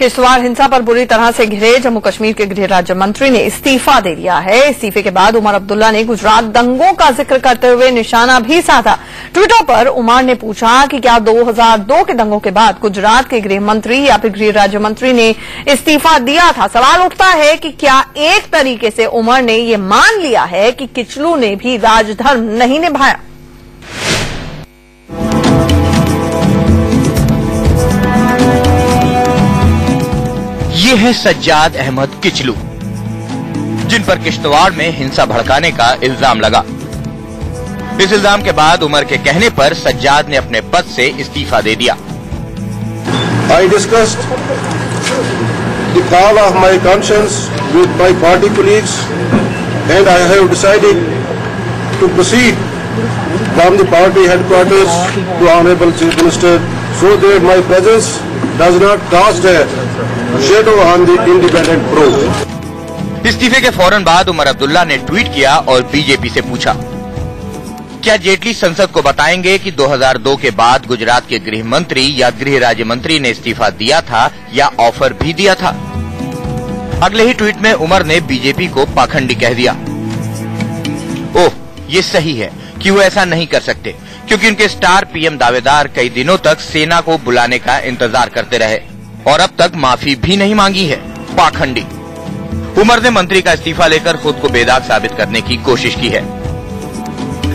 किश्तवाड़ हिंसा पर बुरी तरह से घिरे जम्मू कश्मीर के गृह राज्य मंत्री ने इस्तीफा दे दिया है। इस्तीफे के बाद उमर अब्दुल्ला ने गुजरात दंगों का जिक्र करते हुए निशाना भी साधा। ट्विटर पर उमर ने पूछा कि क्या 2002 के दंगों के बाद गुजरात के गृह मंत्री या फिर गृह राज्य मंत्री ने इस्तीफा दिया था। सवाल उठता है कि क्या एक तरीके से उमर ने ये मान लिया है कि किचलू ने भी राजधर्म नहीं निभाया। ये है सज्जाद अहमद किचलू, जिन पर किश्तवाड़ में हिंसा भड़काने का इल्जाम लगा। इस इल्जाम के बाद उमर के कहने पर सज्जाद ने अपने पद से इस्तीफा दे दिया। I discussed the call of my conscience with my party colleagues and I have decided to proceed from the party headquarters to Honorable Chief Minister so that my presence does not cast a shadow on the independent probe। इस्तीफे के फौरन बाद उमर अब्दुल्ला ने tweet किया और BJP से पूछा, क्या जेटली संसद को बताएंगे कि 2002 के बाद गुजरात के गृह मंत्री या गृह राज्य मंत्री ने इस्तीफा दिया था या ऑफर भी दिया था। अगले ही ट्वीट में उमर ने बीजेपी को पाखंडी कह दिया। ओह, ये सही है कि वो ऐसा नहीं कर सकते, क्योंकि उनके स्टार पीएम दावेदार कई दिनों तक सेना को बुलाने का इंतजार करते रहे और अब तक माफी भी नहीं मांगी है। पाखंडी। उमर ने मंत्री का इस्तीफा लेकर खुद को बेदाग साबित करने की कोशिश की है,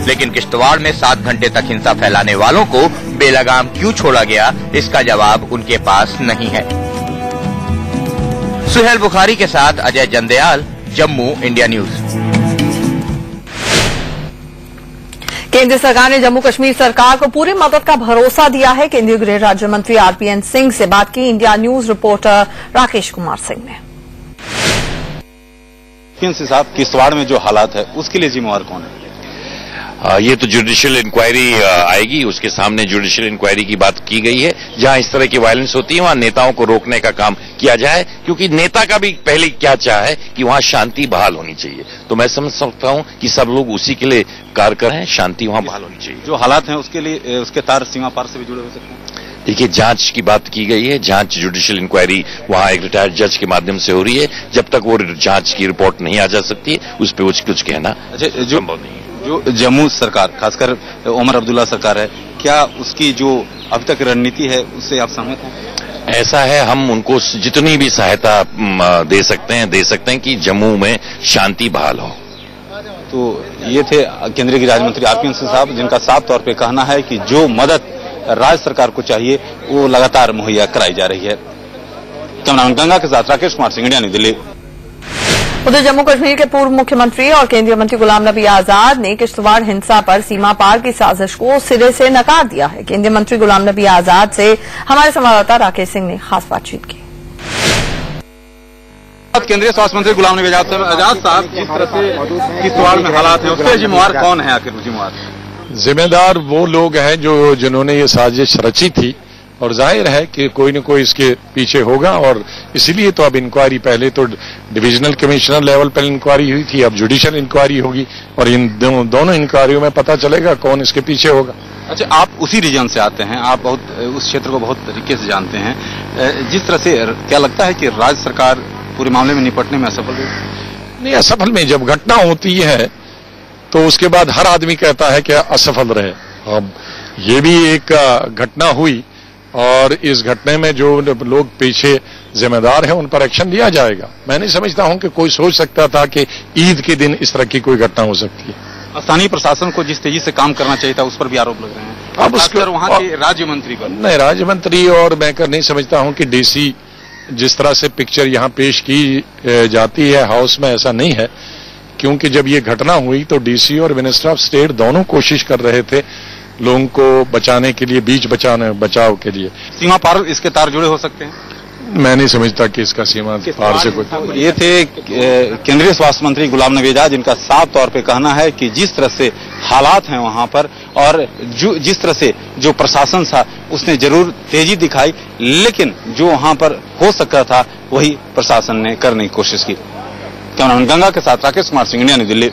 लेकिन किश्तवाड़ में 7 घंटे तक हिंसा फैलाने वालों को बेलगाम क्यों छोड़ा गया, इसका जवाब उनके पास नहीं है। सुहेल बुखारी के साथ अजय जंदयाल, जम्मू, इंडिया न्यूज। केंद्र सरकार ने जम्मू कश्मीर सरकार को पूरी मदद का भरोसा दिया है। केंद्रीय गृह राज्य मंत्री आरपीएन सिंह से बात की India news reporter Rakesh Kumar Singh ने। साहब, किश्तवाड़ में जो हालात है उसके लिए जिम्मेवार कौन है? ये तो जुडिशियल इंक्वायरी आएगी, उसके सामने जुडिशियल इंक्वायरी की बात की गई है। जहां इस तरह की वायलेंस होती है वहां नेताओं को रोकने का काम किया जाए, क्योंकि नेता का भी पहले क्या चाह है कि वहां शांति बहाल होनी चाहिए। तो मैं समझ सकता हूं कि सब लोग उसी के लिए कार्य कर रहे हैं, शांति वहां बहाल होनी चाहिए। जो हालात हैं उसके लिए उसके तार सीमा पार से भी जुड़े हो सकते हैं। देखिए, जांच की बात की गई है, जांच जुडिशियल इंक्वायरी वहां एक रिटायर्ड जज के माध्यम से हो रही है। जब तक वो जांच की रिपोर्ट नहीं आ जा सकती उस पर कुछ कहना संभव नहीं है। जो जम्मू सरकार, खासकर उमर अब्दुल्ला सरकार है, क्या उसकी जो अब तक रणनीति है उससे आप सहमत हैं? ऐसा है, हम उनको जितनी भी सहायता दे सकते हैं कि जम्मू में शांति बहाल हो। तो ये थे केंद्रीय गृह राज्य मंत्री आरपीएन सिंह साहब, जिनका साफ तौर पे कहना है कि जो मदद राज्य सरकार को चाहिए वो लगातार मुहैया कराई जा रही है। कैमरामैन गंगा के साथ राकेश कुमार सिंह, इंडिया न्यूज, दिल्ली। उधर जम्मू कश्मीर के पूर्व मुख्यमंत्री और केंद्रीय मंत्री गुलाम नबी आजाद ने किश्तवाड़ हिंसा पर सीमा पार की साजिश को सिरे से नकार दिया है। केंद्रीय मंत्री गुलाम नबी आजाद से हमारे संवाददाता राकेश सिंह ने खास बातचीत की। केंद्रीय स्वास्थ्य मंत्री गुलाम नबी आजाद साहब, जिस तरह से किश्तवाड़ में हालात है उसके जिम्मेवार कौन है? आखिर जिम्मेदार वो लोग हैं जिन्होंने ये साजिश रची थी, और जाहिर है कि कोई न कोई इसके पीछे होगा, और इसीलिए तो अब इंक्वायरी, पहले तो डिविजनल कमिश्नर लेवल पर इंक्वायरी हुई थी, अब जुडिशियल इंक्वायरी होगी और इन दोनों इंक्वायरियों में पता चलेगा कौन इसके पीछे होगा। अच्छा, आप उसी रीजन से आते हैं, आप उस क्षेत्र को बहुत तरीके से जानते हैं। जिस तरह से क्या लगता है कि राज्य सरकार पूरे मामले में निपटने में असफल रही? नहीं, असफल में जब घटना होती है तो उसके बाद हर आदमी कहता है कि असफल रहे। अब ये भी एक घटना हुई और इस घटने में जो लोग पीछे जिम्मेदार हैं उन पर एक्शन लिया जाएगा। मैं नहीं समझता हूं कि कोई सोच सकता था कि ईद के दिन इस तरह की कोई घटना हो सकती है। स्थानीय प्रशासन को जिस तेजी से काम करना चाहिए था उस पर भी आरोप लग रहे हैं। अब उसको वहां के राज्य मंत्री पर नहीं, राज्य मंत्री और मैं नहीं समझता हूं कि डीसी जिस तरह से पिक्चर यहाँ पेश की जाती है हाउस में, ऐसा नहीं है। क्योंकि जब ये घटना हुई तो डीसी और मिनिस्टर ऑफ स्टेट दोनों कोशिश कर रहे थे लोगों को बचाने के लिए, बीच बचाव के लिए। सीमा पार इसके तार जुड़े हो सकते हैं? मैं नहीं समझता कि इसका सीमा पार से कोई। ये थे केंद्रीय स्वास्थ्य मंत्री गुलाम नबी आजाद, जिनका साफ तौर पे कहना है कि जिस तरह से हालात हैं वहां पर और जिस तरह से जो प्रशासन था उसने जरूर तेजी दिखाई, लेकिन जो वहां पर हो सकता था वही प्रशासन ने करने की कोशिश की। कैमरामैन गंगा के साथ राकेश कुमार सिंह, इंडिया न्यूज, दिल्ली।